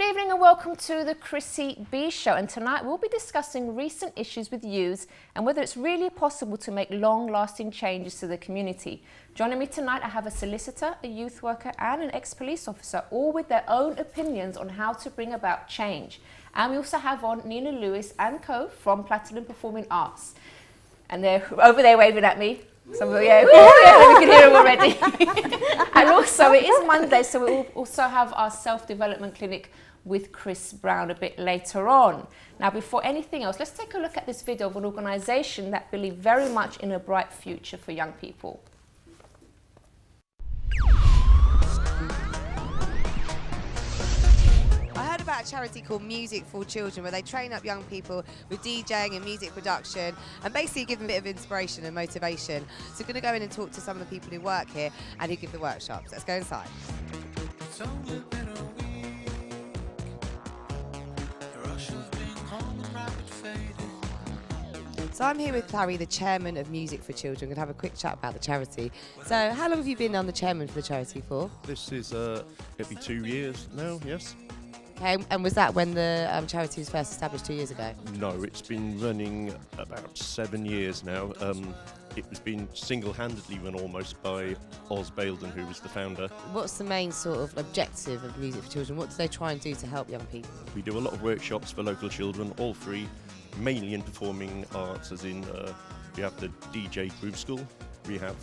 evening and welcome to the Chrissy B Show, and tonight we'll be discussing recent issues with youths and whether it's really possible to make long-lasting changes to the community. Joining me tonight I have a solicitor, a youth worker and an ex-police officer, all with their own opinions on how to bring about change. And we also have on Nina Lewis and co from Platinum Performing Arts. And they're over there waving at me. Some of them, yeah, we can hear them already. And also it is Monday, so we'll also have our self-development clinic with Chris Browne a bit later on. Now, before anything else, let's take a look at this video of an organisation that believe very much in a bright future for young people. About a charity called Music for Children, where they train up young people with DJing and music production and basically give them a bit of inspiration and motivation. So we're going to go in and talk to some of the people who work here and who give the workshops. Let's go inside. So I'm here with Clary, the chairman of Music for Children. We're going to have a quick chat about the charity. So how long have you been on the chairman for the charity for? This is it'll be 2 years now, yes. Okay, and was that when the charity was first established 2 years ago? No, it's been running about 7 years now. It was been single-handedly run almost by Oz Baildon, who was the founder. What's the main sort of objective of Music for Children? What do they try and do to help young people? We do a lot of workshops for local children, all free, mainly in performing arts, as in we have the DJ Groove School, we have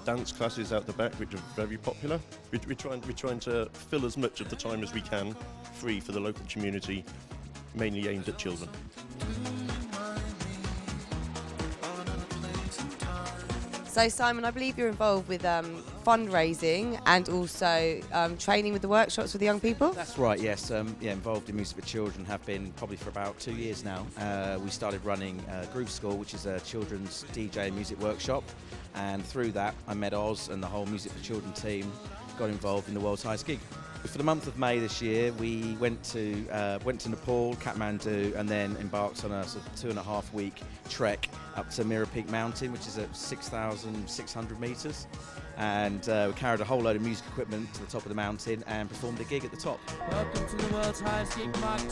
dance classes out the back, which are very popular. We're trying to fill as much of the time as we can, free for the local community, mainly aimed at children. So Simon, I believe you're involved with fundraising and also training with the workshops with the young people? That's right, yes. Involved in Music for Children, have been probably for about 2 years now. We started running Groove School, which is a children's DJ and music workshop, and through that I met Oz and the whole Music for Children team, got involved in the world's highest gig. For the month of May this year, we went to Nepal, Kathmandu, and then embarked on a sort of 2.5-week trek up to Mirror Peak Mountain, which is at 6,600 metres. And we carried a whole load of music equipment to the top of the mountain and performed a gig at the top. Welcome to the world's highest gig, Mark 2.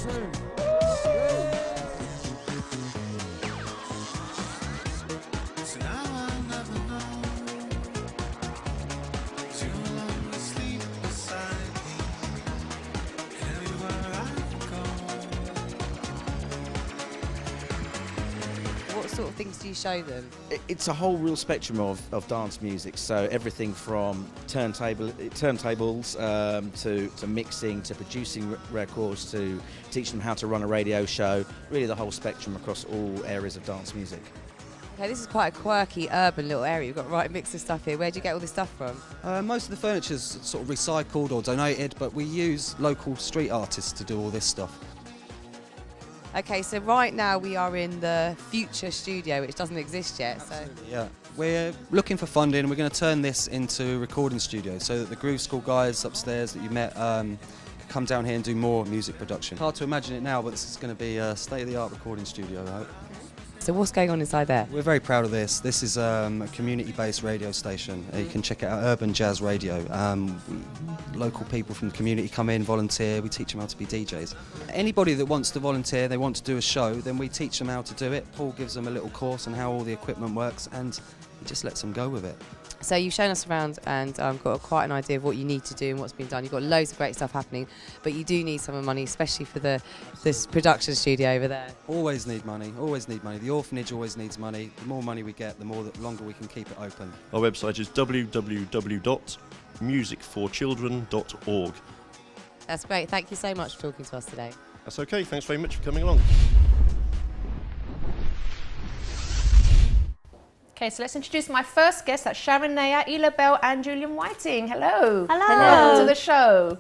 What sort of things do you show them? It's a whole real spectrum of dance music, so everything from turntables to mixing, to producing records, to teach them how to run a radio show, really the whole spectrum across all areas of dance music. Okay, this is quite a quirky urban little area. You've got the right mix of stuff here. Where do you get all this stuff from? Most of the furniture's sort of recycled or donated, but we use local street artists to do all this stuff. Okay, so right now we are in the future studio, which doesn't exist yet. Absolutely, yeah. We're looking for funding, and we're going to turn this into a recording studio so that the Groove School guys upstairs that you met can come down here and do more music production. Hard to imagine it now, but this is going to be a state-of-the-art recording studio, I hope. So what's going on inside there? We're very proud of this. This is a community-based radio station. You can check it out, Urban Jazz Radio. Local people from the community come in, volunteer, we teach them how to be DJs. Anybody that wants to volunteer, they want to do a show, then we teach them how to do it. Paul gives them a little course on how all the equipment works, and he just lets them go with it. So you've shown us around and got quite an idea of what you need to do and what's been done. You've got loads of great stuff happening, but you do need some money, especially for this production studio over there. Always need money, always need money. The orphanage always needs money. The more money we get, the longer we can keep it open. Our website is www.musicforchildren.org. That's great. Thank you so much for talking to us today. That's okay, thanks very much for coming along. Okay, so let's introduce my first guest. That's Sharon Nayyar, Ela Bell and Julian Whiting. Hello. Hello. Welcome to the show.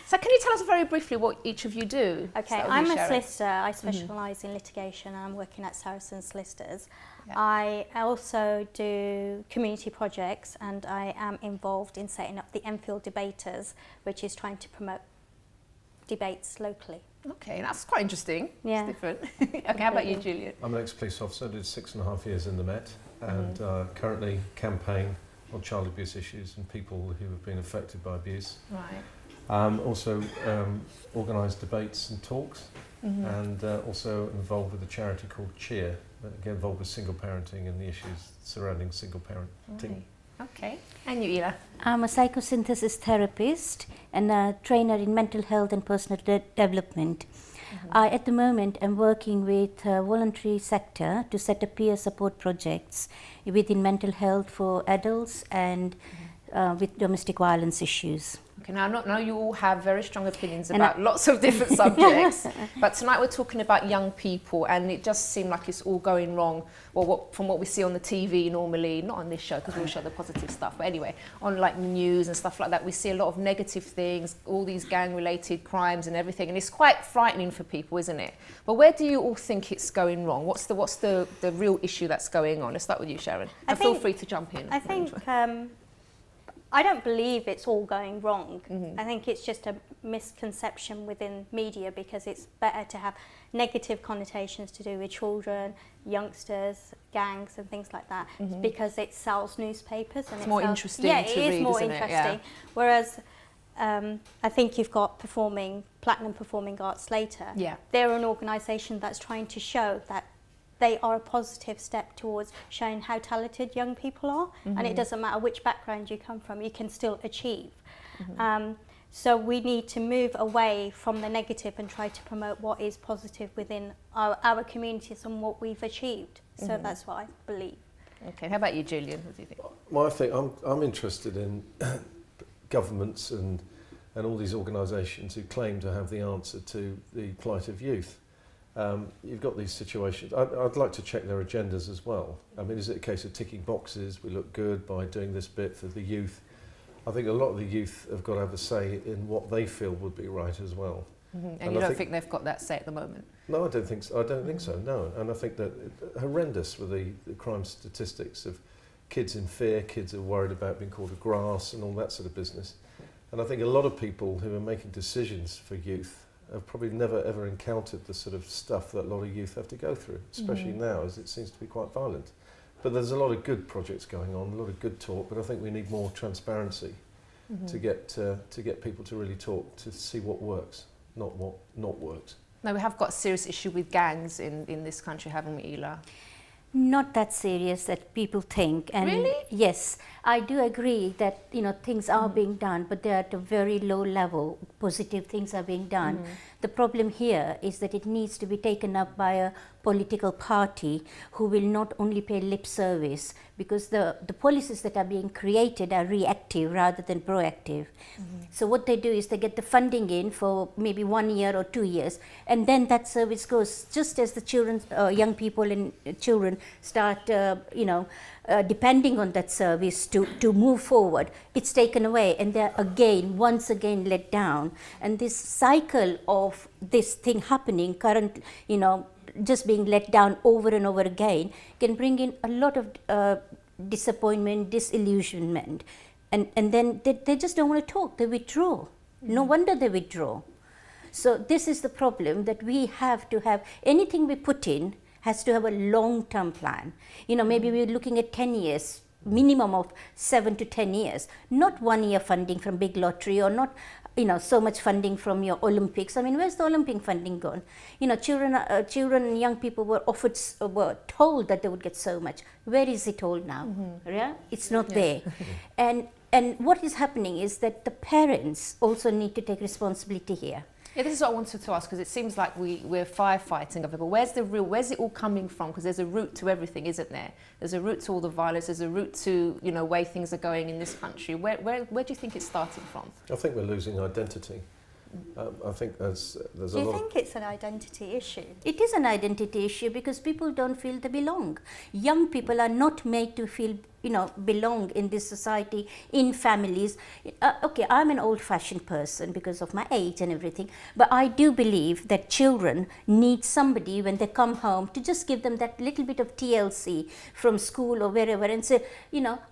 So can you tell us very briefly what each of you do? Okay, I'm a solicitor. I specialise in litigation and I'm working at Saracen Solicitors. Yeah. I also do community projects and I am involved in setting up the Enfield Debaters, which is trying to promote debates locally. Okay, that's quite interesting. Yeah. It's different. Okay, how about you, Julian? I'm an ex-police officer, did 6.5 years in the Met and currently campaign on child abuse issues and people who have been affected by abuse. Right. Also organise debates and talks, and also involved with a charity called Cheer, that get involved with single parenting and the issues surrounding single parenting. Okay, and you, Ela? I'm a psychosynthesis therapist and a trainer in mental health and personal development. I, at the moment, am working with voluntary sector to set up peer support projects within mental health for adults and with domestic violence issues. Okay, now I know you all have very strong opinions about lots of different subjects, but tonight we're talking about young people, and it just seemed like it's all going wrong. Well, from what we see on the TV normally, not on this show because we'll show the positive stuff, but anyway, on like news and stuff like that, we see a lot of negative things, all these gang-related crimes and everything, and it's quite frightening for people, isn't it? But where do you all think it's going wrong? What's the real issue that's going on? Let's start with you, Sharon. And feel free to jump in. I think I don't believe it's all going wrong. I think it's just a misconception within media, because it's better to have negative connotations to do with children, youngsters, gangs and things like that, because it sells newspapers. And it's more interesting to read, it is more interesting. Yeah. Whereas I think you've got Platinum Performing Arts later. Yeah. They're an organisation that's trying to show that they are a positive step towards showing how talented young people are, and it doesn't matter which background you come from, you can still achieve. So we need to move away from the negative and try to promote what is positive within our communities and what we've achieved. So that's what I believe. Okay, how about you, Julian? What do you think? Well, I think I'm interested in governments and all these organisations who claim to have the answer to the plight of youth. You've got these situations. I'd like to check their agendas as well. I mean, is it a case of ticking boxes? We look good by doing this bit for the youth. I think a lot of the youth have got to have a say in what they feel would be right as well. And you don't think they've got that say at the moment? No, I don't think so. I don't think so, no. And I think that horrendous with the crime statistics of kids in fear, kids are worried about being called a grass and all that sort of business. And I think a lot of people who are making decisions for youth have probably never ever encountered the sort of stuff that a lot of youth have to go through, especially now, as it seems to be quite violent. But there's a lot of good projects going on, a lot of good talk, but I think we need more transparency to get people to really talk, to see what works, not what not works. Now, we have got a serious issue with gangs in this country, haven't we, Ela? Not that serious that people think. And really? Yes, I do agree that things are being done, but they're at a very low level. Positive things are being done. The problem here is that it needs to be taken up by a political party who will not only pay lip service, because the policies that are being created are reactive rather than proactive. So what they do is they get the funding in for maybe 1 year or 2 years, and then that service goes just as the children, young people and children start, depending on that service to move forward. It's taken away, and they're once again let down. And this cycle of this thing happening, just being let down over and over again, can bring in a lot of disappointment, disillusionment. And then they just don't want to talk, they withdraw. No wonder they withdraw. So this is the problem, that we have to have, anything we put in has to have a long-term plan. Maybe we're looking at 10 years, minimum of 7 to 10 years, not 1 year funding from big lottery, or not so much funding from your Olympics. I mean, where's the Olympic funding gone? Children and young people were told that they would get so much. Where is it all now? Yeah? It's not there. And what is happening is that the parents also need to take responsibility here. Yeah, this is what I wanted to ask, because it seems like we're firefighting of it, but where's it all coming from? Because there's a root to everything, isn't there? There's a root to all the violence, there's a root to, way things are going in this country. Where do you think it's starting from? I think we're losing identity. I think there's a lot. Do you think it's an identity issue? It is an identity issue, because people don't feel they belong. Young people are not made to feel belong in this society, in families. Okay, I'm an old-fashioned person because of my age and everything, but I do believe that children need somebody when they come home to just give them that little bit of TLC from school or wherever, and say,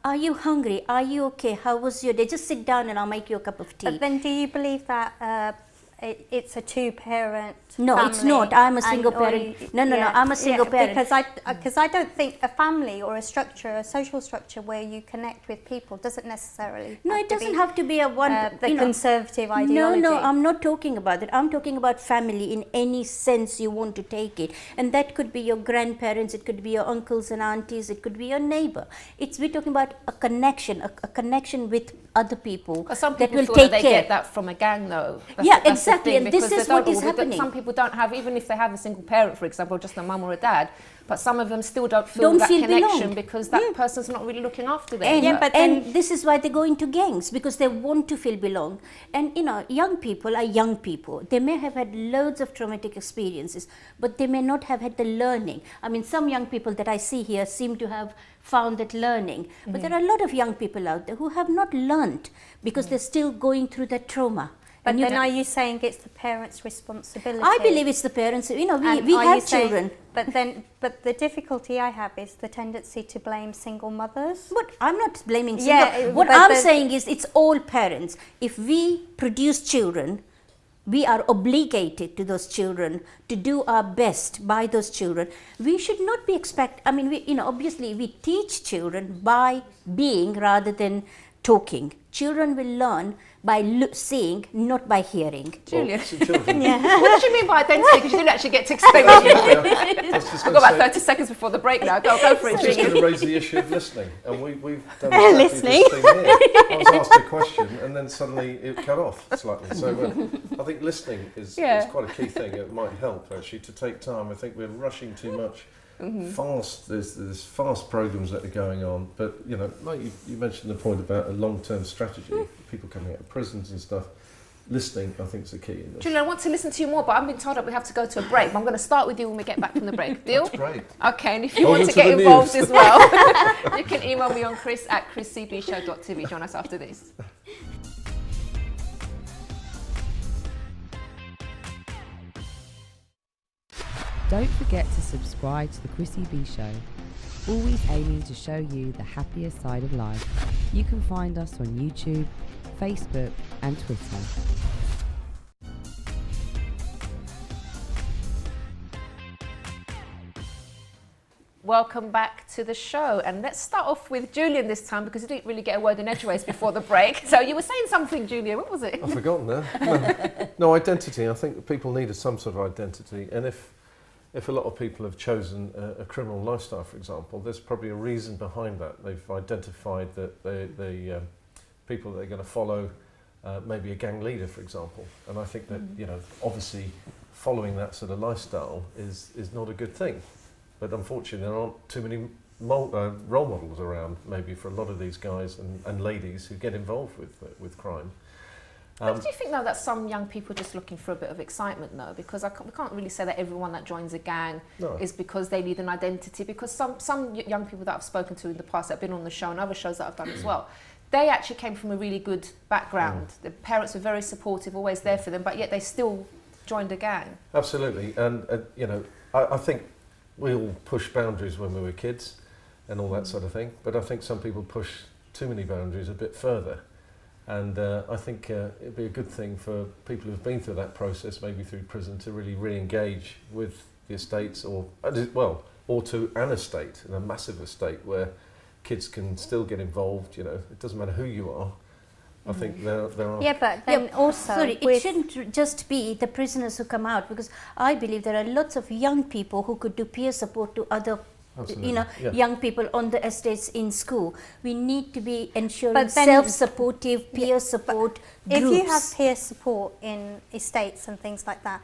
are you hungry? Are you okay? How was your day? Just sit down and I'll make you a cup of tea. But then do you believe that it's a two-parent No, family. it's not. I'm a single And- or parent. you- No, I'm a single parent. Because I don't think a family or a structure, a social structure where you connect with people doesn't necessarily No, it doesn't have to be a one. the conservative ideology. No, I'm not talking about that. I'm talking about family in any sense you want to take it, and that could be your grandparents, it could be your uncles and aunties, it could be your neighbor. We're talking about a connection, a connection with other people. But some that people will feel take that they care. get that from a gang, though. Yeah, that's the exactly, thing, and this because is they what don't is all- happening. Some people don't have, even if they have a single parent, for example, just a mum or a dad, but some of them still don't feel that connection belonged. because that person's not really looking after them. And, Yeah, but and then- this is why they go into gangs, because they want to feel belong. And young people are young people. They may have had loads of traumatic experiences, but they may not have had the learning. I mean, some young people that I see here seem to have found that learning, but there are a lot of young people out there who have not learned because they're still going through that trauma. But And then are you saying it's the parents' responsibility? I believe it's the parents. We And are have you saying- children. But the difficulty I have is the tendency to blame single mothers. But I'm not blaming Yeah, single. What but I'm the- saying is it's all parents. If we produce children, we are obligated to those children to do our best by those children. We should not be obviously we teach children by being rather than talking. Children will learn by seeing, not by hearing. Julian. Children, What did you mean by identity? Because you didn't actually get to explain what you mean. I was just I've gonna got about say- 30 seconds before the break now. Go for it, I was just Julian. going to raise the issue of listening, and we've done exactly Listening. this thing here. I was asked a question, and then suddenly it cut off slightly. So I think listening is quite a key thing. It might help, actually, to take time. I think we're rushing too much. Fast, there's fast programs that are going on, but like you mentioned the point about a long-term strategy, people coming out of prisons and stuff. Listening, I think, is the key in this. Julian, I want to listen to you more, but I've been told that we have to go to a break. But I'm going to start with you when we get back from the break. Deal? That's great. Okay, and if you Over want to to get the involved news. as well, you can email me on chris@chriscbshow.tv. Join us after this. Don't forget to subscribe to the Chrissy B Show, always aiming to show you the happier side of life. You can find us on YouTube, Facebook and Twitter. Welcome back to the show, and let's start off with Julian this time because you didn't really get a word in edgeways before the break. So you were saying something, Julian. What was it? I've forgotten now. No, identity. I think people need some sort of identity, and if a lot of people have chosen a criminal lifestyle, for example, there's probably a reason behind that. They've identified that the people that they're going to follow, maybe a gang leader, for example. And I think that obviously, following that sort of lifestyle is not a good thing. But unfortunately, there aren't too many role models around, maybe, for a lot of these guys and ladies who get involved with crime. Do you think, though, that some young people are just looking for a bit of excitement, though? Because we can't really say that everyone that joins a gang is because they need an identity. Because some young people that I've spoken to in the past that have been on the show and other shows that I've done as well, they actually came from a really good background. The parents were very supportive, always there for them, but yet they still joined a gang. Absolutely. And, I think we all pushed boundaries when we were kids and all that sort of thing. But I think some people push too many boundaries a bit further. And I think it'd be a good thing for people who've been through that process, maybe through prison, to really re-engage with the estates or to an estate, a massive estate where kids can still get involved. It doesn't matter who you are. I think there are... Yeah, but then also... Sorry, it shouldn't just be the prisoners who come out, because I believe there are lots of young people who could do peer support to other young people on the estates in school. We need to be ensuring self-supportive peer support groups. If you have peer support in estates and things like that,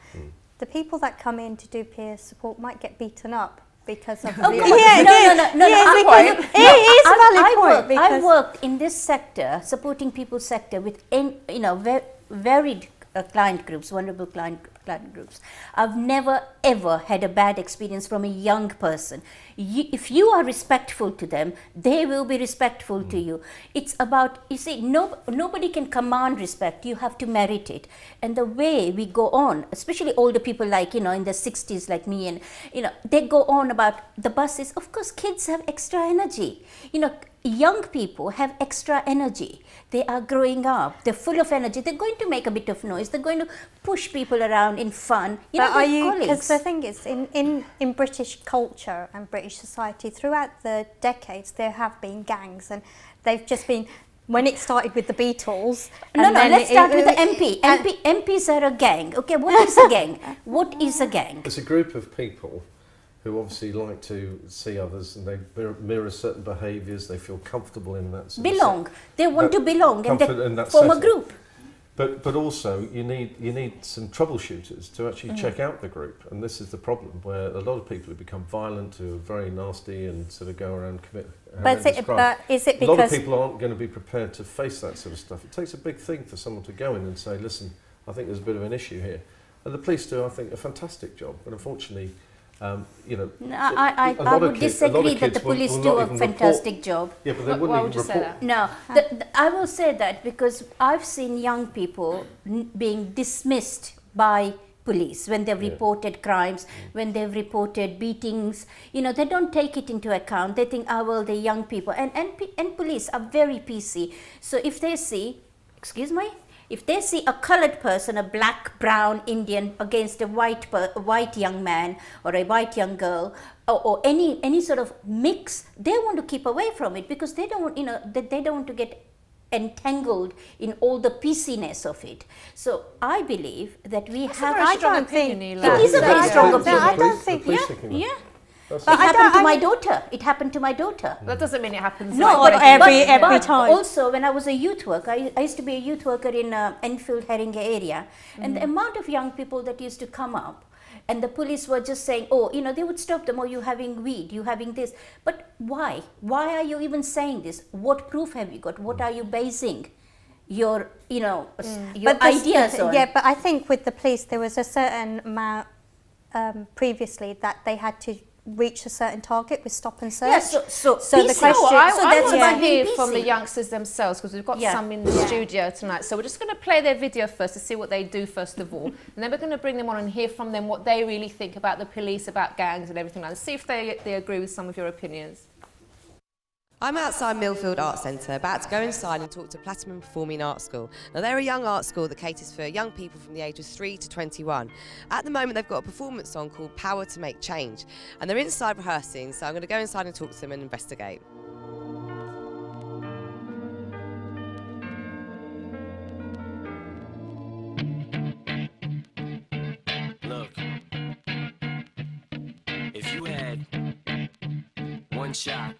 the people that come in to do peer support might get beaten up because of No. It is a valid point. I worked in this sector, supporting people's sector with varied client groups, vulnerable client groups. I've never ever had a bad experience from a young person. If you are respectful to them, they will be respectful to you. It's about, nobody can command respect. You have to merit it. And the way we go on, especially older people like, in the 60s like me, and, they go on about the buses. Of course, kids have extra energy. young people have extra energy. They are growing up. They're full of energy. They're going to make a bit of noise. They're going to push people around in fun. Because the thing is, in British culture and British society, throughout the decades, there have been gangs, and they've just been. When it started with the Beatles. Let's start with the MP. MPs are a gang. Okay, what is a gang? What is a gang? It's a group of people who obviously like to see others, and they mirror certain behaviours. They feel comfortable in that. Belong. They want to belong and they form a group. But also you need some troubleshooters to actually check out the group, and this is the problem where a lot of people have become violent, who are very nasty, and sort of go around commit. But is it because a lot of people aren't going to be prepared to face that sort of stuff? It takes a big thing for someone to go in and say, "Listen, I think there's a bit of an issue here," and the police do, I think, a fantastic job. But unfortunately, I would disagree that the police do a fantastic job. Yeah, but they wouldn't even report. No, I will say that because I've seen young people being dismissed by police when they've reported crimes, when they've reported beatings. They don't take it into account. They think, well, the young people. And police are very PC. So if they see, if they see a coloured person, a black, brown, Indian against a white young man or a white young girl, or any sort of mix, they want to keep away from it because they don't, they don't want to get entangled in all the pissiness of it. So I believe that we have. I don't think it is a very strong opinion. I don't think. Yeah. It happened to my daughter. It happened to my daughter. That doesn't mean it happens. Every time. Also, when I was a youth worker, I used to be a youth worker in Enfield, Haringey area, and the amount of young people that used to come up, and the police were just saying, they would stop them, you having weed, you having this. But why? Why are you even saying this? What proof have you got? What are you basing your, your ideas on? Yeah, but I think with the police, there was a certain amount previously that they had to reach a certain target with stop and search. Yeah, so the question. I want to hear from the youngsters themselves, because we've got some in the studio tonight. So we're just going to play their video first to see what they do first of all, and then we're going to bring them on and hear from them what they really think about the police, about gangs and everything like that. See if they agree with some of your opinions. I'm outside Millfield Arts Centre, about to go inside and talk to Platinum Performing Arts School. Now, they're a young art school that caters for young people from the age of 3 to 21. At the moment, they've got a performance on called Power to Make Change, and they're inside rehearsing, so I'm going to go inside and talk to them and investigate. Look, if you had one shot,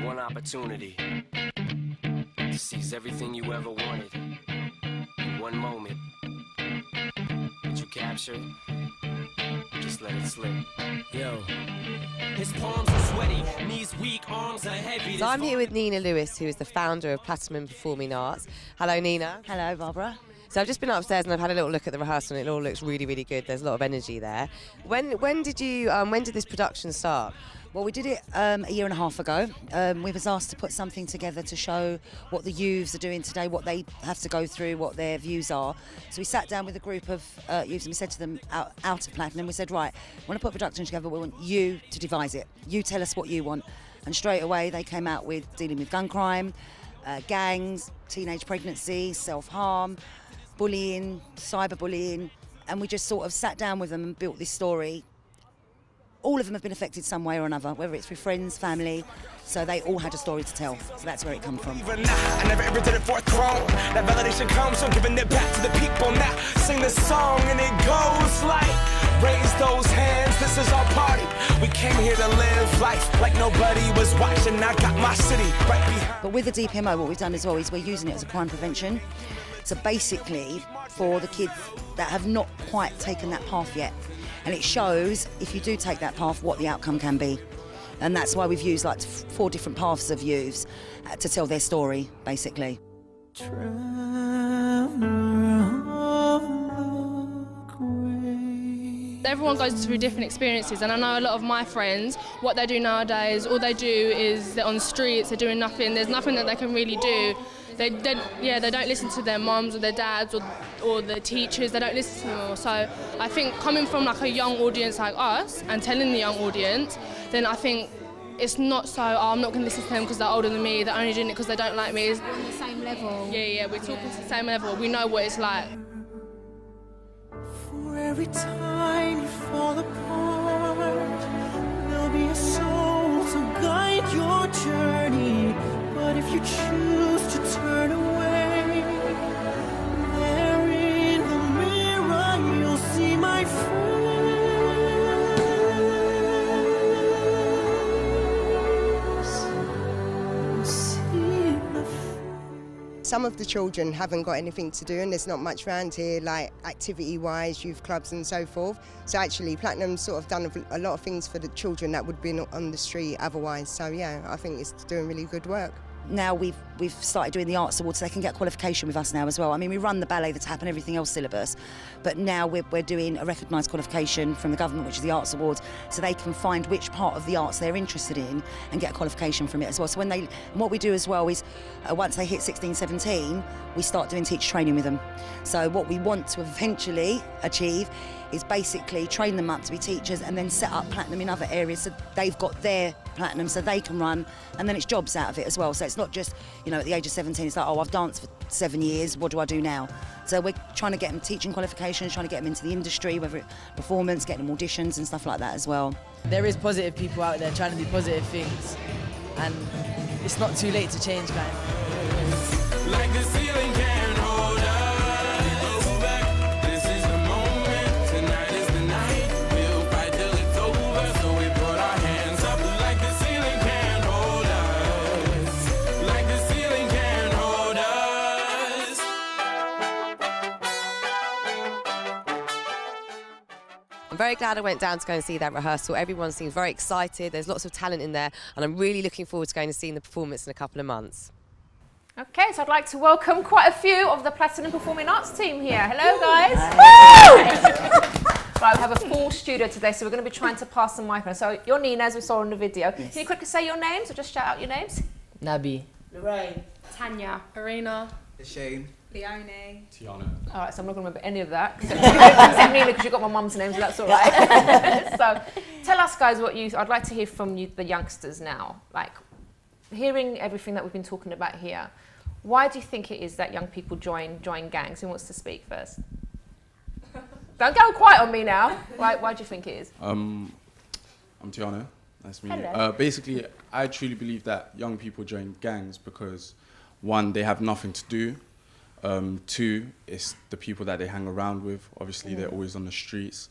one opportunity to seize everything you ever wanted in one moment, did you capture it? Just let it slip. Yo, his palms are sweaty, knees weak, arms are heavy. So I'm here with Nina Lewis, who is the founder of Platinum Performing Arts. Hello, Nina. Hello, Barbara. So I've just been upstairs and I've had a little look at the rehearsal, and it all looks really, really good. There's a lot of energy there. When did this production start? Well, we did it a year and a half ago. We was asked to put something together to show what the youths are doing today, what they have to go through, what their views are. So we sat down with a group of youths and we said to them out of Platinum, we said, right, we want to put a production together, we want you to devise it. You tell us what you want. And straight away they came out with dealing with gun crime, gangs, teenage pregnancy, self-harm, bullying, cyberbullying, and we just sort of sat down with them and built this story. All of them have been affected some way or another, whether it's through friends, family, so they all had a story to tell. So that's where it come from. I never ever did it for a throne. That validation comes from giving it back to the people. Now sing this song and it goes like, raise those hands, this is our party. We came here to live life like nobody was watching. I got my city right behind. But with the DPMO, what we've done as well is we're using it as a crime prevention. So basically, for the kids that have not quite taken that path yet. And it shows, if you do take that path, what the outcome can be. And that's why we've used like 4 different paths of youths to tell their story, basically. Everyone goes through different experiences, and I know a lot of my friends, what they do nowadays, all they do is they're on the streets, they're doing nothing, there's nothing that they can really do. They don't listen to their mums or their dads or the teachers, they don't listen to them all. So I think coming from like a young audience like us and telling the young audience, then I think it's not so, oh, I'm not going to listen to them because they're older than me, they're only doing it because they don't like me. We're on the same level. Yeah, we're talking to the same level. We know what it's like. For every time you fall apart, there'll be a soul to guide your journey. But if you choose to turn away, there in the mirror you'll see my face. Some of the children haven't got anything to do and there's not much around here, like activity-wise, youth clubs and so forth. So actually Platinum's sort of done a lot of things for the children that would be on the street otherwise. So yeah, I think it's doing really good work. Now we've started doing the Arts Awards, so they can get qualification with us now as well. I mean, we run the ballet, the tap and everything else syllabus, but now we're doing a recognised qualification from the government, which is the Arts Awards, so they can find which part of the arts they're interested in and get a qualification from it as well. So what we do as well is, once they hit 16, 17, we start doing teacher training with them. So what we want to eventually achieve is basically train them up to be teachers and then set up Platinum in other areas so they've got their Platinum so they can run, and then it's jobs out of it as well. So it's not just, you know, at the age of 17 it's like, oh, I've danced for 7 years, what do I do now? So we're trying to get them teaching qualifications, trying to get them into the industry, whether it's performance, getting them auditions and stuff like that as well. There is positive people out there trying to do positive things, and it's not too late to change, guys. Like the ceiling can't hold us back. This is the moment. Tonight is the night. We'll fight till it's over. So we put our hands up. Like the ceiling can't hold us. Like the ceiling can't hold us. I'm very glad I went down to go and see that rehearsal. Everyone seems very excited. There's lots of talent in there, and I'm really looking forward to going and seeing the performance in a couple of months. Okay, so I'd like to welcome quite a few of the Platinum Performing Arts team here. Hello, guys. Right, we have a full studio today, so we're going to be trying to pass the mic around. So you're Nina, as we saw in the video. Yes. Can you quickly say your names, or just shout out your names? Nabi. Lorraine. Tanya. Arena. Shane. Leonie. Tiana. All right, so I'm not going to remember any of that. Except Nina, because you've got my mum's name, so that's all right. So tell us, guys, I'd like to hear from you, the youngsters now. Like, hearing everything that we've been talking about here, why do you think it is that young people join gangs? Who wants to speak first? Don't go quiet on me now. Why do you think it is? I'm Tiana. Nice to meet you. Hello. Basically, I truly believe that young people join gangs because, one, they have nothing to do. Two, it's the people that they hang around with. Obviously, they're always on the streets.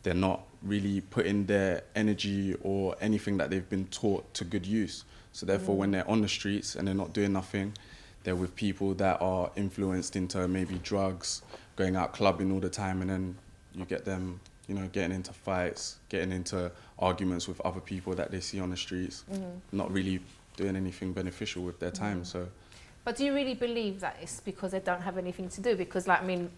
They're not really putting their energy or anything that they've been taught to good use. So therefore, when they're on the streets and they're not doing nothing, they're with people that are influenced into maybe drugs, going out clubbing all the time, and then you get them, you know, getting into fights, getting into arguments with other people that they see on the streets, not really doing anything beneficial with their time. So. But do you really believe that it's because they don't have anything to do? Because, like, I mean,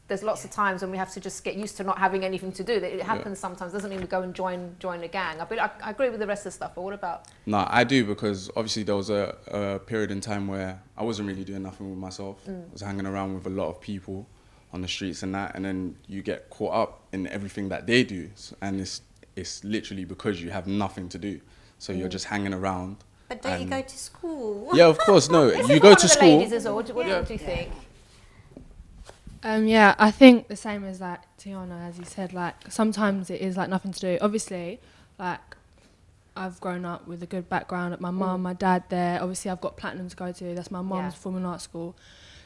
there's lots of times when we have to just get used to not having anything to do. It happens sometimes. Doesn't mean we go and join a gang. I agree with the rest of the stuff, but what about? No, I do, because obviously there was a period in time where I wasn't really doing nothing with myself. I was hanging around with a lot of people on the streets and that, and then you get caught up in everything that they do, and it's literally because you have nothing to do. So you're just hanging around. But don't you go to school? Yeah, of course, no. You go to school. Ladies as well. What do you think? Yeah, I think the same as like Tiana, as you said, like sometimes it is like nothing to do. Obviously, like I've grown up with a good background. My mum, my dad there. Obviously, I've got Platinum to go to. That's my mum's performing arts school.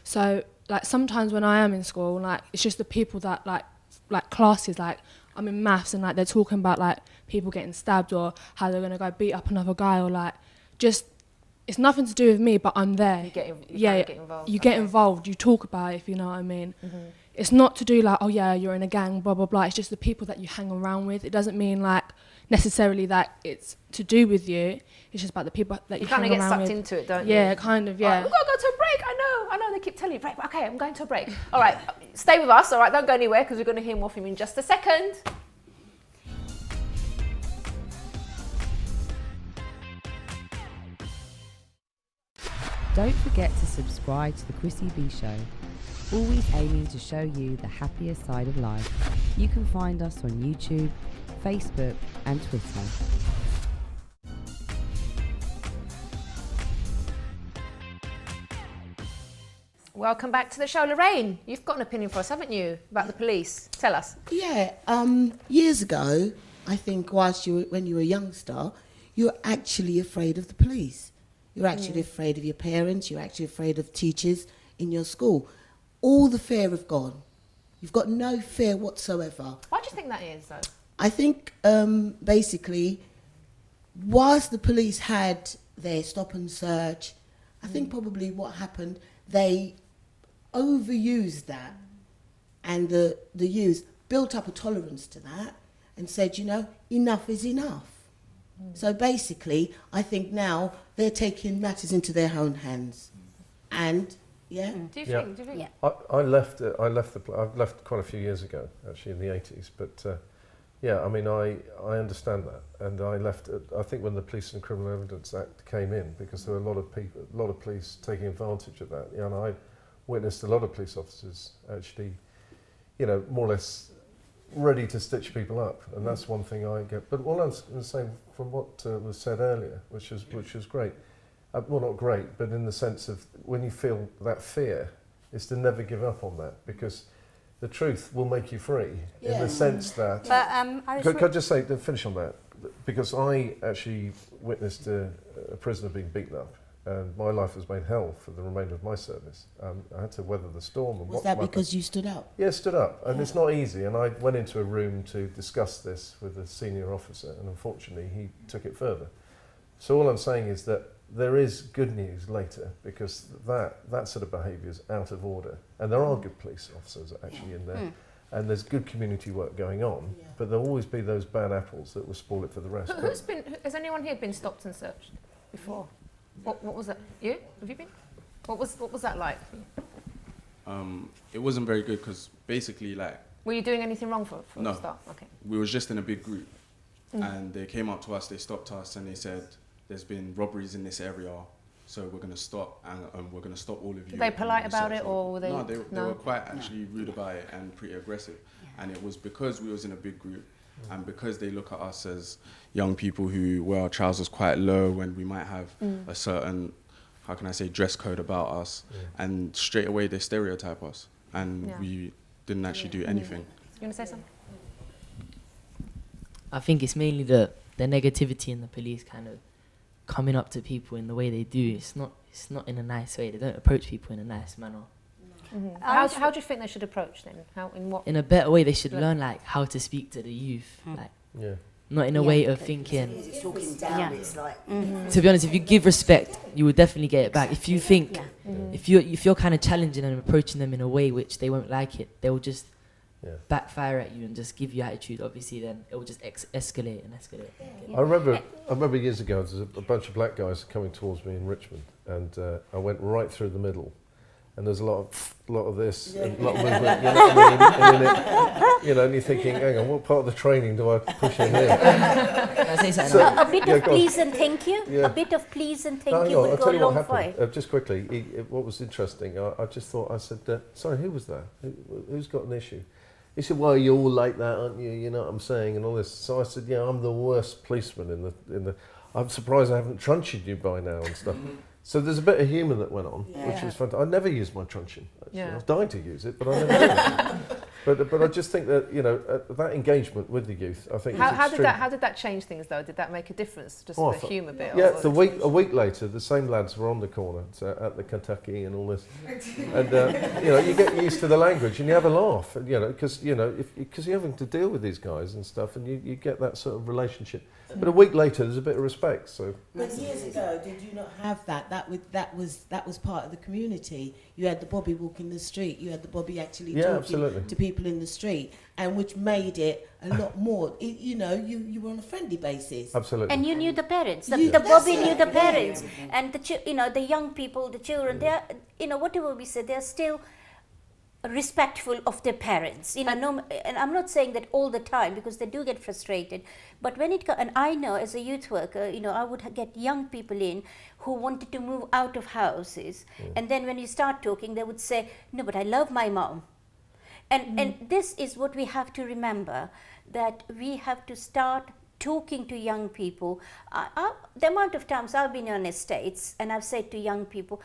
So like sometimes when I am in school, like it's just the people that like classes, like I'm in maths and like they're talking about like people getting stabbed or how they're gonna go beat up another guy or like just. It's nothing to do with me, but I'm there. You get involved. You get involved. You talk about it, if you know what I mean. It's not to do like, oh yeah, you're in a gang, blah blah blah. It's just the people that you hang around with. It doesn't mean like necessarily that it's to do with you. It's just about the people that you hang around with. You kind of get sucked into it, don't you? Yeah, kind of. Yeah. Right, we've got to go to a break. I know. They keep telling you, break. Okay, I'm going to a break. All right, stay with us. All right, don't go anywhere because we're going to hear more from you in just a second. Don't forget to subscribe to the Chrissy B Show, always aiming to show you the happier side of life. You can find us on YouTube, Facebook and Twitter. Welcome back to the show. Lorraine, you've got an opinion for us, haven't you, about the police? Tell us. Yeah, years ago, I think when you were a youngster, you were actually afraid of the police. You're actually afraid of your parents, you're actually afraid of teachers in your school. All the fear have gone. You've got no fear whatsoever. Why do you think that is, though? I think, basically, whilst the police had their stop and search, I think probably what happened, they overused that, and the youth built up a tolerance to that and said, you know, enough is enough. So basically, I think now they're taking matters into their own hands. And, yeah. Do you think? Yeah. I've left quite a few years ago, actually in the 80s, but yeah, I mean, I understand that, and I left. I think when the Police and Criminal Evidence Act came in, because there were a lot of police taking advantage of that. And I witnessed a lot of police officers actually, you know, more or less ready to stitch people up, and that's one thing I get. But what I'm saying from what was said earlier, which was great. Well, not great, but in the sense of when you feel that fear, is to never give up on that, because the truth will make you free, in the sense that... But, could I just say, to finish on that, because I actually witnessed a prisoner being beaten up, and my life was made hell for the remainder of my service. I had to weather the storm. And was that because you stood up? Yeah, stood up, and it's not easy, and I went into a room to discuss this with a senior officer, and unfortunately he took it further. So all I'm saying is that there is good news later, because that sort of behaviour is out of order, and there are good police officers actually in there, and there's good community work going on, but there'll always be those bad apples that will spoil it for the rest. Has anyone here been stopped and searched before? What was that? You? Have you been? What was that like? It wasn't very good, because basically, like... Were you doing anything wrong from the start? Okay. We was just in a big group, and they came up to us, they stopped us, and they said, there's been robberies in this area, so we're going to stop, and we're going to stop all of you. Were they polite about it, or were they... No, they were quite actually rude about it and pretty aggressive. And it was because we was in a big group, and because they look at us as young people who wear our trousers quite low, and we might have a certain, how can I say, dress code about us, and straight away they stereotype us, and we didn't actually do anything. You want to say something? I think it's mainly the negativity in the police kind of coming up to people in the way they do. It's not in a nice way. They don't approach people in a nice manner. How do you think they should approach them? In a better way, they should learn like how to speak to the youth, like not in a way of thinking. It's talking down. It's like To be honest, if you give respect, you will definitely get it back. If you think, if you're kind of challenging and approaching them in a way which they won't like it, they will just backfire at you and just give you attitude. Obviously, then it will just escalate and escalate. I remember years ago, there was a bunch of black guys coming towards me in Richmond, and I went right through the middle, and there's a lot of this, and a lot of movement, you know what I mean? And you're thinking, hang on, what part of the training do I push in here? A bit of please and thank you. A bit of please and thank you would go a long way. Just quickly, what was interesting, I just thought, I said, sorry, who was that? Who's got an issue? He said, well, you're all like that, aren't you? You know what I'm saying, and all this. So I said, yeah, I'm the worst policeman in the. I'm surprised I haven't truncheoned you by now and stuff. So there's a bit of humour that went on, which was fantastic. I never used my truncheon. Actually. I was dying to use it, but I never did. But I just think that, you know, that engagement with the youth, I think how did that change things though? Did that make a difference? Just the humour bit? Yeah, a week later, the same lads were on the corner at the Kentucky and all this, and you know, you get used to the language and you have a laugh, you know, because you're having to deal with these guys and stuff, and you get that sort of relationship. But a week later, there's a bit of respect. So. But years ago, did you not have that? That was part of the community. You had the Bobby walking the street. You had the Bobby actually talking to people in the street, and which made it a lot more. You know, you were on a friendly basis. Absolutely. And you knew the parents. The Bobby knew the parents, and the young people, the children. They're, whatever we say, they're still respectful of their parents, and I'm not saying that all the time, because they do get frustrated, but when and I know as a youth worker, I would get young people in who wanted to move out of houses, and then when you start talking, they would say, no, but I love my mom, and this is what we have to remember, that we have to start talking to young people. The amount of times I've been on estates and I've said to young people,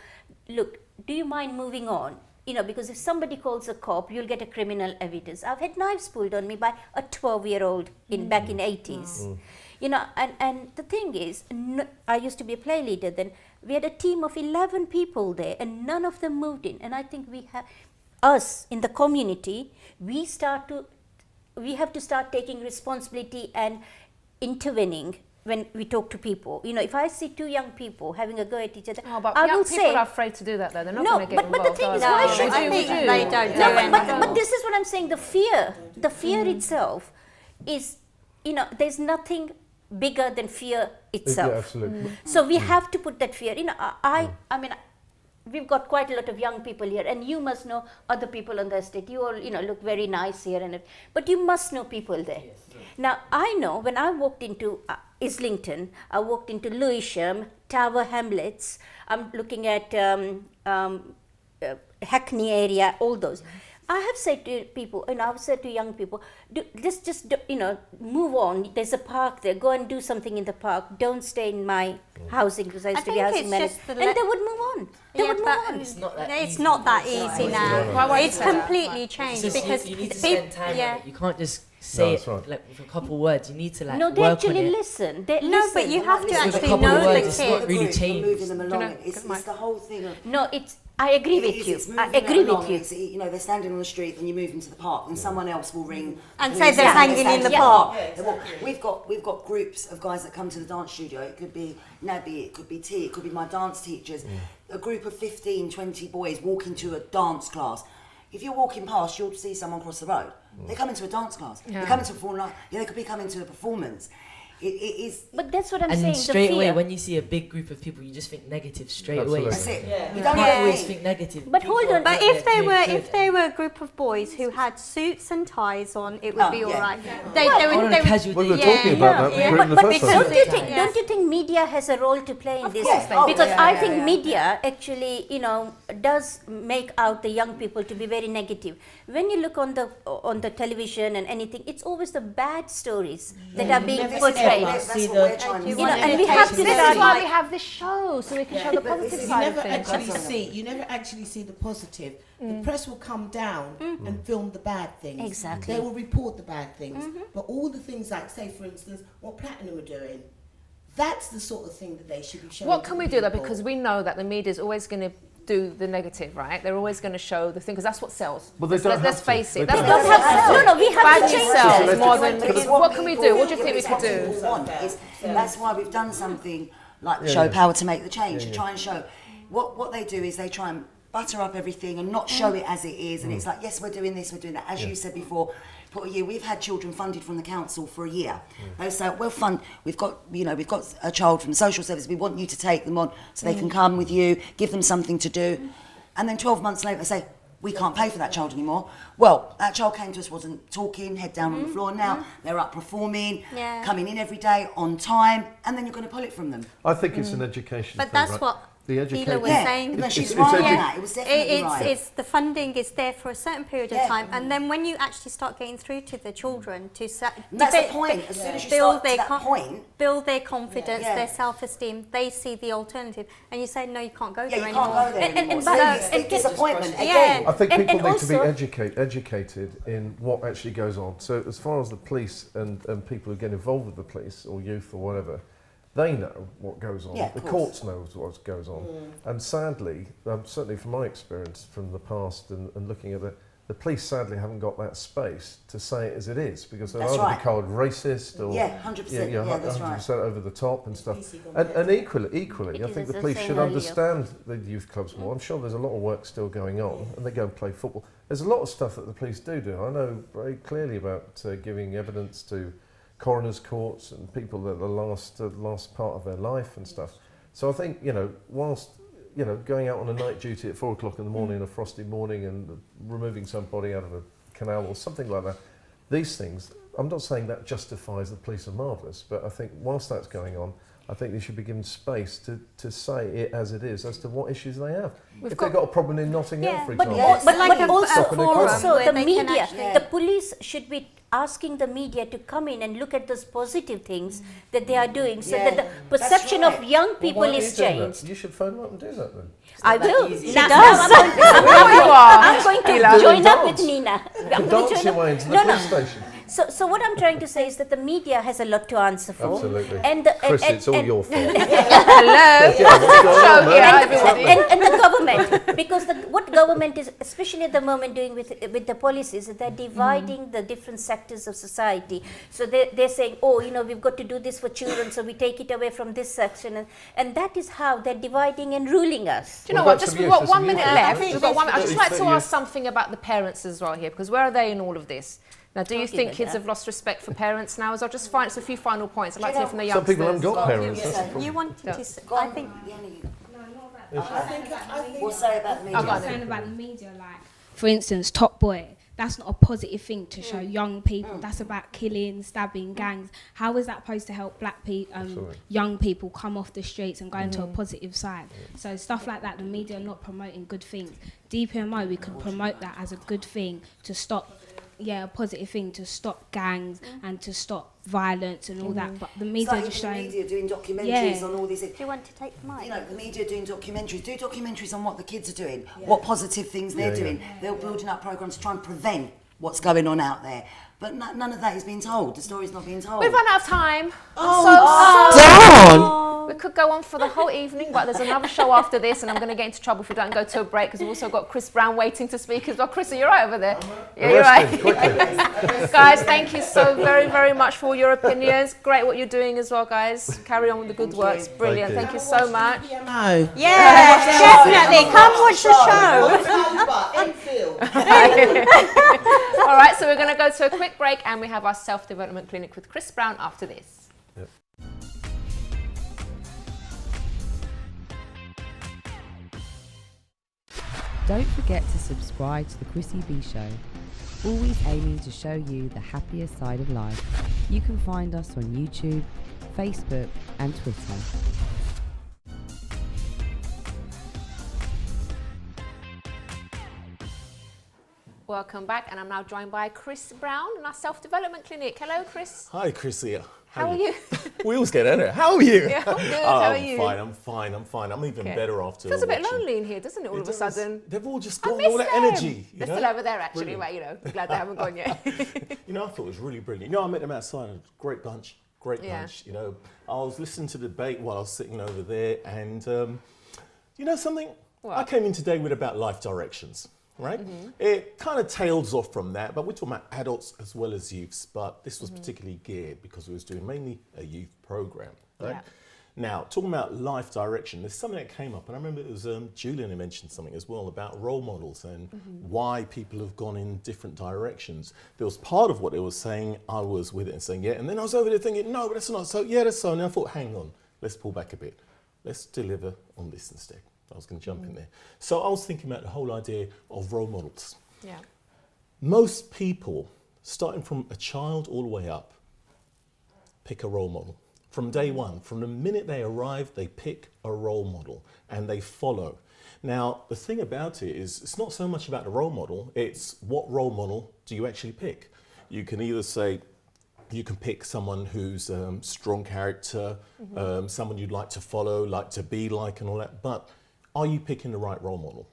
look, do you mind moving on? You know, because if somebody calls a cop, you'll get a criminal evidence. I've had knives pulled on me by a 12-year-old back in 80s. You know, and the thing is, I used to be a play leader then. We had a team of 11 people there, and none of them moved in. And I think we have, us in the community, we have to start taking responsibility and intervening when we talk to people. You know, if I see two young people having a go at each other, but I young will people say, are afraid to do that though. They're not no, going to get involved. But the thing is, why should they don't do it? But this is what I'm saying. The fear itself is, you know, there's nothing bigger than fear itself. Yeah, absolutely. So we have to put that fear. You know, I mean, we've got quite a lot of young people here, and you must know other people on the estate. You all, you know, look very nice here, but you must know people there. Yes, yes. Now, I know when I walked into Islington, I walked into Lewisham, Tower Hamlets. I'm looking at Hackney area, all those. I have said to people, and I've said to young people, just you know, move on. There's a park there. Go and do something in the park. Don't stay in my housing, because I used to be housing manager. And they would move on. They would move on. It's not that it's easy. not that easy now. It's completely changed because you need to spend time on it. You can't just say it like with a couple words. You need to like they work actually on it. listen. But you have to With a actually couple know of the words, it's not kids. really changed. Moving them along. It's the whole thing of... No, I agree with you. I agree with you. It's, you know, they're standing on the street and you move them to the park, and someone else will ring and say they're hanging in the park. We've got groups of guys that come to the dance studio. It could be Nabby, it could be T, it could be my dance teachers. A group of 15, 20 boys walking to a dance class. If you're walking past, you'll see someone cross the road. They come into a dance class. They come into a performance. They could be coming to a performance. It is. But that's what I'm and saying. And straight away, when you see a big group of people, you just think negative straight away. That's it. You don't always think negative. But hold on. But if they were a group of boys who had suits and ties on, it would be all right. We were talking about that in the first time. Don't you think media has a role to play in this? Because I think media actually, you know, does make out the young people to be very negative. When you look on the television and anything, it's always the bad stories that are being portrayed. That's what we're trying to do. And we have to. This is why we have this show, so we can show the positive side of things. You never actually see the positive. The press will come down and film the bad things. Exactly. They will report the bad things. But all the things like, say, for instance, what Platinum are doing, that's the sort of thing that they should be showing. What can we do though? Because we know that the media is always going to do the negative, right? They're always going to show the thing, because that's what sells. Well, let's face it. No, we have to change sells more than. What can we do? What do you think we could do? That's why we've done something like Show Power to Make the Change, to try and show. What they do is they try and butter up everything and not show it as it is, and it's like, yes, we're doing this, we're doing that. As you said before, for a year, we've had children funded from the council for a year. They say, we've got a child from the social service, we want you to take them on so they can come with you, give them something to do. And then 12 months later, they say, we can't pay for that child anymore. Well, that child came to us, wasn't talking, head down on the floor. Now they're up performing, coming in every day, on time, and then you're going to pull it from them. I think it's an education But thing, that's right? what Ela was saying. No, she's right on that. It was definitely right. It's the funding is there for a certain period of time, and then when you actually start getting through to the children to that's the point. As soon as you start to that point, build their confidence, their self-esteem, they see the alternative, and you say, no, you can't go there you anymore. can't go there anymore. And disappointment again. I think people need to be educated in what actually goes on. So as far as the police and people who get involved with the police or youth or whatever, they know what goes on. The courts know what goes on. And sadly, certainly from my experience from the past and looking at the police sadly haven't got that space to say it as it is, because they'll either be called racist or 100%, 100% over the top and stuff. And equally, I think the police should understand the youth clubs more. I'm sure there's a lot of work still going on, and they go and play football. There's a lot of stuff that the police do. I know very clearly about giving evidence to coroner's courts and people that are the last part of their life and stuff. So I think, whilst going out on a night duty at 4 o'clock in the morning on a frosty morning and removing somebody out of a canal or something like that, these things, I'm not saying that justifies the police are marvellous, but I think whilst that's going on, I think they should be given space to say it as it is, as to what issues they have. If they've got a problem in Notting Hill, for example, but also the media, the police should be asking the media to come in and look at those positive things that they are doing, so that the perception of young people is changed. You should phone them up and do that then. I will. She Now, does. I'm going to join up with Nina. I'm going to Dance join your up. way into the police station. So what I'm trying to say is that the media has a lot to answer for. Absolutely. And the, Chris, it's all your fault. and the government, because what government is, especially at the moment, doing with the policies, they're dividing the different sectors of society. So they're saying, oh, you know, we've got to do this for children, so we take it away from this section, and that is how they're dividing and ruling us. Do you know what? Just we've got 1 minute left. We've got 1 minute. I'd just like to ask something about the parents as well here, because where are they in all of this? Now, do you think kids have lost respect for parents now? As I'll just find a few final points. I'd like to hear from the youngsters. Some people haven't got parents. That's the problem. You wanted to say, I think... We'll say about the media. I'm saying about the media, like, for instance, Top Boy. That's not a positive thing to show young people. That's about killing, stabbing, gangs. How is that supposed to help black people, young people come off the streets and go into a positive side? So stuff like that, the media are not promoting good things. DPMO, we could promote that as a good thing to stop, a positive thing to stop gangs and to stop violence and all that. But the media like just showing... the media doing documentaries on all these things. Do you want to take the mic? You know, the media doing documentaries. Do documentaries on what the kids are doing, what positive things they're doing. They're building up programs to try and prevent what's going on out there. But none of that is being told. The story's not being told. We've run out of time. We could go on for the whole evening, but there's another show after this, and I'm going to get into trouble if we don't go to a break, because we've also got Chris Browne waiting to speak as well. Chris, are you right over there? Yeah, you're right. Guys, thank you so very, very much for all your opinions. Great what you're doing as well, guys. Carry on with the good work. It's brilliant. Thank you so much. No. Yeah, definitely. Come watch the show. Enfield. All right, so we're going to go to a quick break, and we have our self-development clinic with Chris Browne after this. Don't forget to subscribe to the Chrissy B Show, always aiming to show you the happier side of life. You can find us on YouTube, Facebook and Twitter. Welcome back, and I'm now joined by Chris Browne in our self-development clinic. Hello, Chris. Hi, Chrissy. How are you? We always get at it. How are you? Yeah, I'm good. How are you? I'm fine. I'm even better after Feels a bit watching. lonely in here, doesn't it, all of a sudden? They've all just got all that energy. They're still over there, actually, but, you know, I'm glad they haven't gone yet. You know, I thought it was really brilliant. You know, I met them outside, a great bunch, you know. I was listening to the debate while I was sitting over there, and you know something? What? I came in today with about life directions. Right? It kind of tails off from that, but we're talking about adults as well as youths, but this was particularly geared because we was doing mainly a youth program, right? Yeah. Now, talking about life direction, there's something that came up, and I remember it was Julian who mentioned something as well about role models and why people have gone in different directions. There was part of what they were saying, I was with it and saying, yeah, and then I was over there thinking, no, but that's not so, yeah, that's so, and I thought, hang on, let's pull back a bit. Let's deliver on this instead. I was going to jump in there. So I was thinking about the whole idea of role models. Yeah. Most people, starting from a child all the way up, pick a role model. From day one, from the minute they arrive, they pick a role model and they follow. Now, the thing about it is, it's not so much about the role model, it's what role model do you actually pick? You can either say, you can pick someone who's strong character, someone you'd like to follow, like to be like and all that, but are you picking the right role model?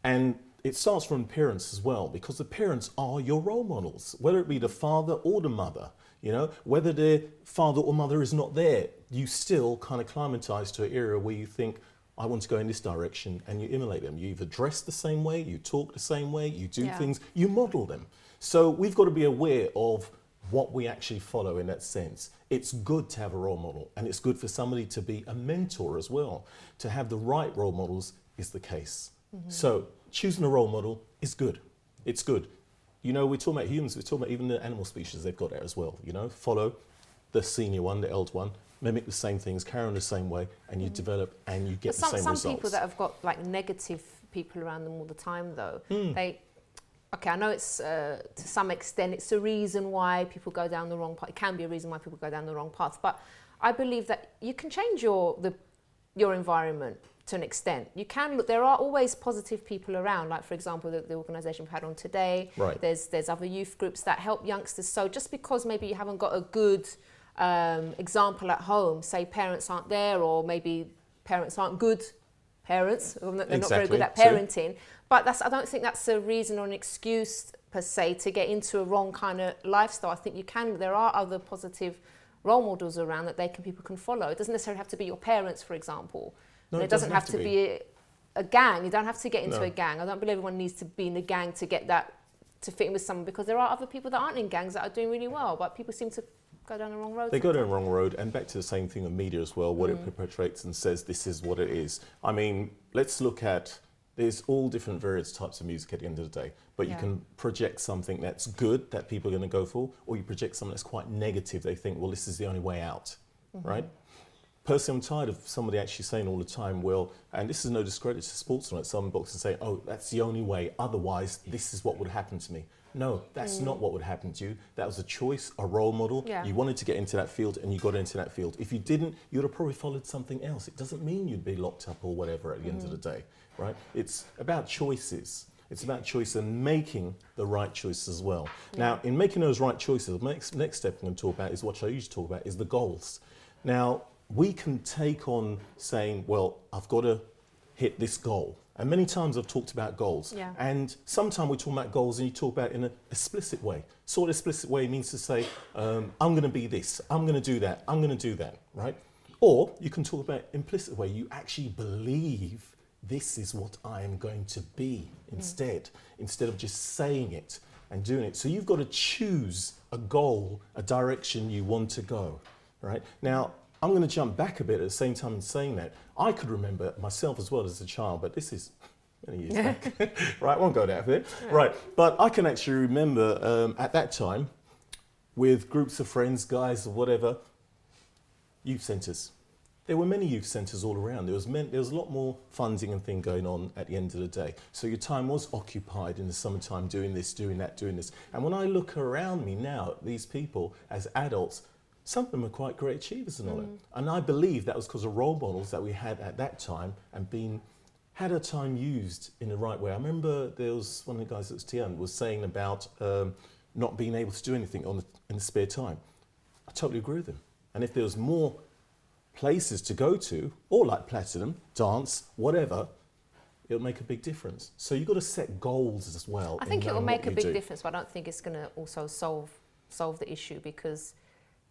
And it starts from parents as well, because the parents are your role models, whether it be the father or the mother. You know, whether the father or mother is not there, you still kind of climatize to an area where you think, I want to go in this direction, and you emulate them. You either dress the same way, you talk the same way, you do things, you model them. So we've got to be aware of what we actually follow in that sense. It's good to have a role model, and it's good for somebody to be a mentor as well. To have the right role models is the case. So choosing a role model is good. It's good. You know, we're talking about humans, we're talking about even the animal species, they've got that as well. You know, follow the senior one, the elder one, mimic the same things, carry on the same way, and you develop and you get the same results. Some people that have got like negative people around them all the time though, okay, I know it's to some extent it's a reason why people go down the wrong path. It can be a reason why people go down the wrong path, but I believe that you can change your environment. to an extent. You can look, there are always positive people around, like for example the organisation we've had on today. Right. There's other youth groups that help youngsters. So just because maybe you haven't got a good example at home, say parents aren't there, or maybe parents aren't good parents, they're not very good at parenting, but I don't think that's a reason or an excuse per se to get into a wrong kind of lifestyle. I think there are other positive role models around that people can follow. It doesn't necessarily have to be your parents, for example. No, it doesn't have to be a gang. You don't have to get into a gang. I don't believe everyone needs to be in a gang to get that, to fit in with someone, because there are other people that aren't in gangs that are doing really well, but people seem to go down the wrong road. They go down the wrong road, and back to the same thing of media as well, what it perpetrates and says this is what it is. I mean, let's look at, there's all different various types of music at the end of the day, but you can project something that's good that people are going to go for, or you project something that's quite negative. They think, well, this is the only way out, right? Personally, I'm tired of somebody actually saying all the time, well, and this is no discredit to sports, like some boxers say, oh, that's the only way, otherwise this is what would happen to me. No, that's not what would happen to you. That was a choice, a role model. You wanted to get into that field and you got into that field. If you didn't, you'd have probably followed something else. It doesn't mean you'd be locked up or whatever at the end of the day, right? It's about choices. It's about choice and making the right choice as well. Now, in making those right choices, the next step I'm going to talk about is what I usually talk about, is the goals. Now, we can take on saying, well, I've got to hit this goal. And many times I've talked about goals. And sometimes we talk about goals and you talk about it in an explicit way. Sort of explicit way means to say, I'm going to be this, I'm going to do that, I'm going to do that, right? Or you can talk about implicit way. You actually believe this is what I am going to be instead of just saying it and doing it. So you've got to choose a goal, a direction you want to go, right? Now, I'm going to jump back a bit at the same time in saying that. I could remember myself as well as a child, but this is many years back. Right, I won't go there for it. Right, but I can actually remember at that time, with groups of friends, guys or whatever, youth centres. There were many youth centres all around. There was a lot more funding and thing going on at the end of the day. So your time was occupied in the summertime doing this, doing that, doing this. And when I look around me now at these people as adults, some of them are quite great achievers and all that. And I believe that was because of role models that we had at that time and had our time used in the right way. I remember there was one of the guys that was Tian was saying about not being able to do anything in the spare time. I totally agree with him. And if there was more places to go to, or like platinum, dance, whatever, it'll make a big difference. So you've got to set goals as well. I think it will make a big difference, but I don't think it's going to also solve the issue, because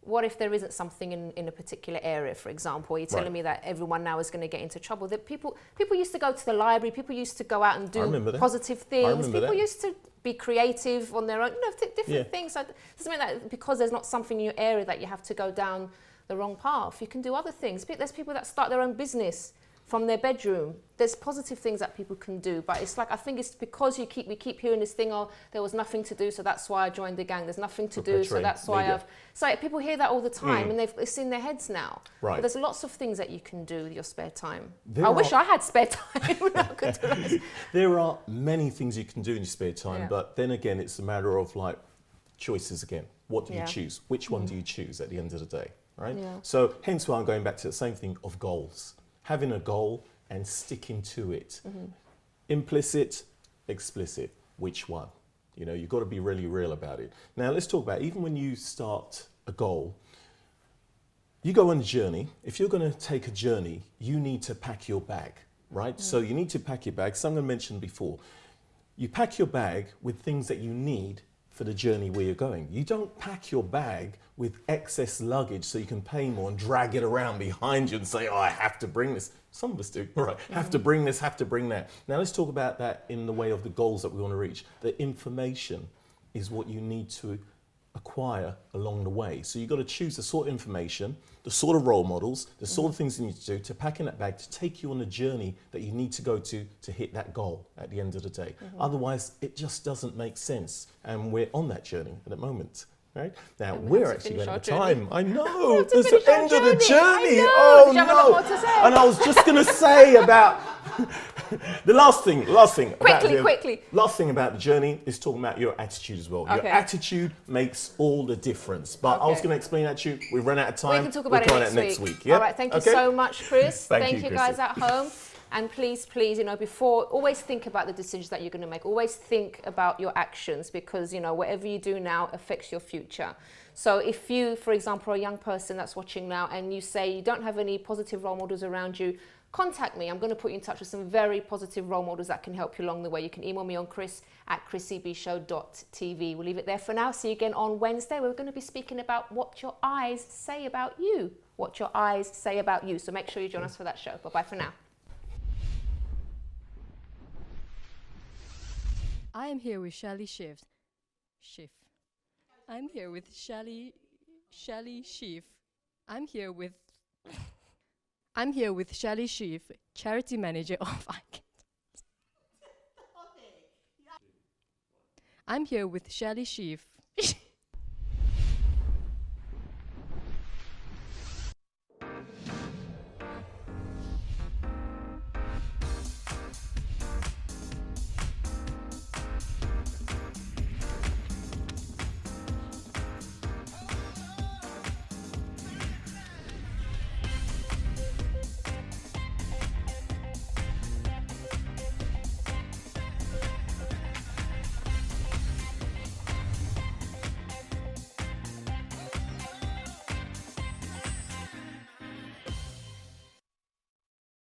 what if there isn't something in a particular area, for example? You're telling me that everyone now is going to get into trouble. That people used to go to the library, people used to go out and do positive things, people used to be creative on their own, different things. So it doesn't mean that because there's not something in your area that you have to go down the wrong path. You can do other things. There's people that start their own business from their bedroom. There's positive things that people can do, but it's like, I think it's because we keep hearing this thing, oh, there was nothing to do, so that's why I joined the gang. There's nothing to do, so that's why So people hear that all the time, and it's in their heads now. Right. But there's lots of things that you can do with your spare time. I wish I had spare time. There are many things you can do in your spare time, but then again, it's a matter of like choices again. What do you choose? Which one do you choose at the end of the day, right? So hence why I'm going back to the same thing of goals. Having a goal and sticking to it. Implicit, explicit, which one? You know, you've got to be really real about it. Now let's talk about, even when you start a goal, you go on a journey. If you're going to take a journey, you need to pack your bag, right? So you need to pack your bag. So I'm going to mention before, you pack your bag with things that you need for the journey where you're going. You don't pack your bag with excess luggage so you can pay more and drag it around behind you and say, oh, I have to bring this. Some of us do, right? Have to bring this, have to bring that. Now let's talk about that in the way of the goals that we want to reach. The information is what you need to acquire along the way. So you've got to choose the sort of information, the sort of role models, the sort of things you need to do to pack in that bag to take you on the journey that you need to go to hit that goal at the end of the day. Otherwise, it just doesn't make sense. And we're on that journey at the moment. Right? Now, we're actually going to time. I know, it's the end of the journey. Oh, no. And I was just going to say about the last thing. Quickly. Last thing about the journey is talking about your attitude as well. Okay. Your attitude makes all the difference. But I was going to explain that to you. We've run out of time. We can talk about it next week. Yep. All right, thank you so much, Chris. Thank you guys at home. And please, please, always think about the decisions that you're going to make. Always think about your actions, because, whatever you do now affects your future. So if you, for example, are a young person that's watching now and you say you don't have any positive role models around you, contact me. I'm going to put you in touch with some very positive role models that can help you along the way. You can email me on chris@chrissybshow.tv. We'll leave it there for now. See you again on Wednesday. We're going to be speaking about what your eyes say about you. What your eyes say about you. So make sure you join us for that show. Bye-bye for now. I am here with Shally Schiff. I'm here with Shally Schiff. I'm here with Shally Schiff, charity manager of I'm here with Shally Schiff.